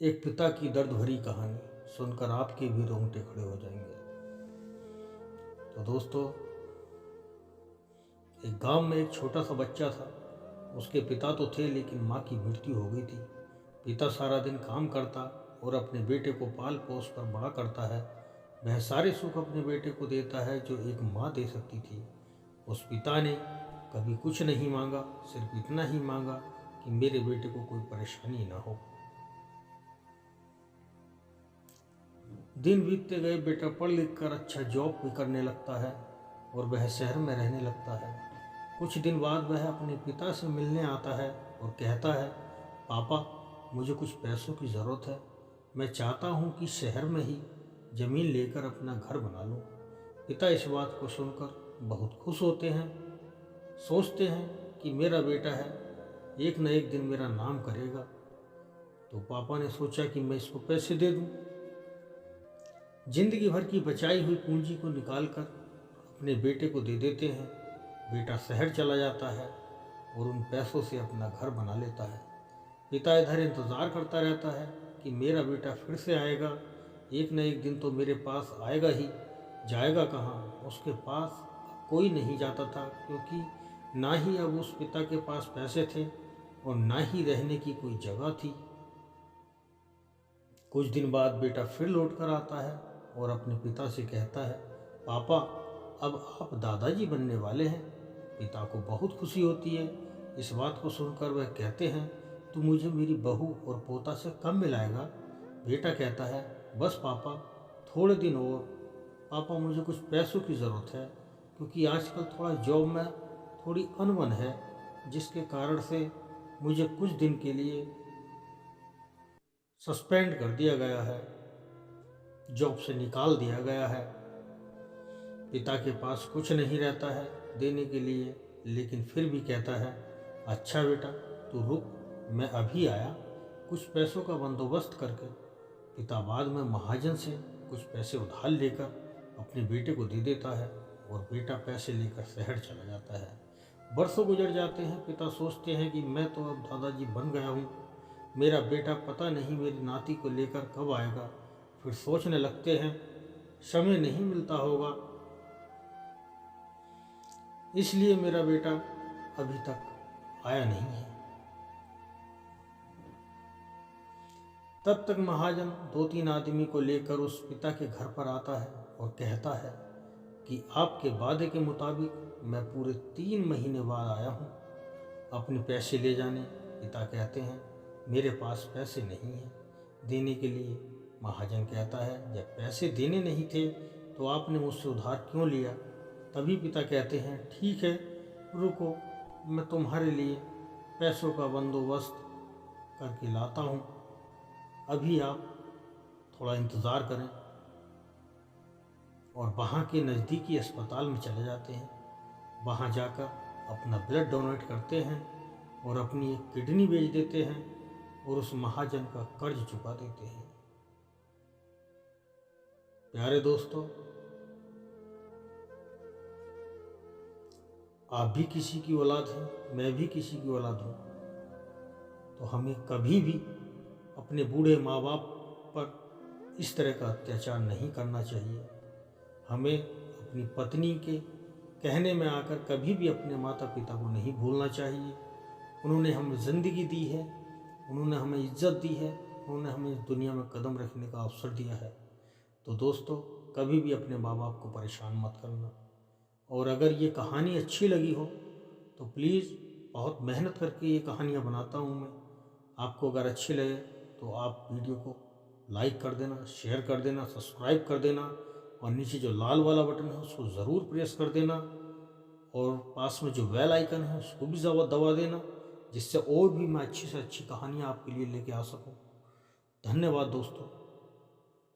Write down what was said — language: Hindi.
एक पिता की दर्द भरी कहानी सुनकर आपके भी रोंगटे खड़े हो जाएंगे। तो दोस्तों, एक गांव में एक छोटा सा बच्चा था। उसके पिता तो थे, लेकिन माँ की मृत्यु हो गई थी। पिता सारा दिन काम करता और अपने बेटे को पाल पोस कर बड़ा करता है। वह सारे सुख अपने बेटे को देता है जो एक माँ दे सकती थी। उस पिता ने कभी कुछ नहीं मांगा, सिर्फ इतना ही मांगा कि मेरे बेटे को कोई परेशानी ना हो। दिन बीतते गए, बेटा पढ़ लिख कर अच्छा जॉब भी करने लगता है और वह शहर में रहने लगता है। कुछ दिन बाद वह अपने पिता से मिलने आता है और कहता है, पापा, मुझे कुछ पैसों की ज़रूरत है। मैं चाहता हूँ कि शहर में ही ज़मीन लेकर अपना घर बना लूँ। पिता इस बात को सुनकर बहुत खुश होते हैं। सोचते हैं कि मेरा बेटा है, एक न एक दिन मेरा नाम करेगा। तो पापा ने सोचा कि मैं इसको पैसे दे दूँ। जिंदगी भर की बचाई हुई पूंजी को निकालकर अपने बेटे को दे देते हैं। बेटा शहर चला जाता है और उन पैसों से अपना घर बना लेता है। पिता इधर इंतज़ार करता रहता है कि मेरा बेटा फिर से आएगा, एक न एक दिन तो मेरे पास आएगा ही। जाएगा कहाँ? उसके पास कोई नहीं जाता था, क्योंकि ना ही अब उस पिता के पास पैसे थे और ना ही रहने की कोई जगह थी। कुछ दिन बाद बेटा फिर लौट कर आता है और अपने पिता से कहता है, पापा, अब आप दादाजी बनने वाले हैं। पिता को बहुत खुशी होती है। इस बात को सुनकर वह कहते हैं, तू मुझे मेरी बहू और पोता से कब मिलाएगा? बेटा कहता है, बस पापा, थोड़े दिन और। पापा, मुझे कुछ पैसों की ज़रूरत है, क्योंकि आजकल थोड़ा जॉब में थोड़ी अनबन है, जिसके कारण से मुझे कुछ दिन के लिए सस्पेंड कर दिया गया है, जॉब से निकाल दिया गया है। पिता के पास कुछ नहीं रहता है देने के लिए, लेकिन फिर भी कहता है, अच्छा बेटा, तू रुक, मैं अभी आया, कुछ पैसों का बंदोबस्त करके। पिता बाद में महाजन से कुछ पैसे उधार लेकर अपने बेटे को दे देता है और बेटा पैसे लेकर शहर चला जाता है। बरसों गुजर जाते हैं। पिता सोचते हैं कि मैं तो अब दादाजी बन गया हूँ, मेरा बेटा पता नहीं मेरी नाती को लेकर कब आएगा। फिर सोचने लगते हैं, समय नहीं मिलता होगा, इसलिए मेरा बेटा अभी तक आया नहीं है। तब तक महाजन 2-3 आदमी को लेकर उस पिता के घर पर आता है और कहता है कि आपके वादे के मुताबिक मैं पूरे 3 महीने बाद आया हूँ अपने पैसे ले जाने। पिता कहते हैं, मेरे पास पैसे नहीं हैं देने के लिए। महाजन कहता है, जब पैसे देने नहीं थे तो आपने मुझसे उधार क्यों लिया? तभी पिता कहते हैं, ठीक है, रुको, मैं तुम्हारे लिए पैसों का बंदोबस्त करके लाता हूँ, अभी आप थोड़ा इंतज़ार करें। और वहाँ के नज़दीकी अस्पताल में चले जाते हैं। वहाँ जाकर अपना ब्लड डोनेट करते हैं और अपनी एक किडनी बेच देते हैं और उस महाजन का कर्ज चुका देते हैं। प्यारे दोस्तों, आप भी किसी की औलाद हैं, मैं भी किसी की औलाद हूँ, तो हमें कभी भी अपने बूढ़े माँ बाप पर इस तरह का अत्याचार नहीं करना चाहिए। हमें अपनी पत्नी के कहने में आकर कभी भी अपने माता पिता को नहीं भूलना चाहिए। उन्होंने हमें ज़िंदगी दी है, उन्होंने हमें इज्जत दी है, उन्होंने हमें इस दुनिया में कदम रखने का अवसर दिया है। तो दोस्तों, कभी भी अपने माँ बाप को परेशान मत करना। और अगर ये कहानी अच्छी लगी हो तो प्लीज़, बहुत मेहनत करके ये कहानियाँ बनाता हूँ मैं, आपको अगर अच्छी लगे तो आप वीडियो को लाइक कर देना, शेयर कर देना, सब्सक्राइब कर देना और नीचे जो लाल वाला बटन है उसको ज़रूर प्रेस कर देना और पास में जो बेल आइकन है उसको भी दबा देना, जिससे और भी मैं अच्छी से अच्छी कहानियाँ आपके लिए लेके आ सकूँ। धन्यवाद दोस्तों।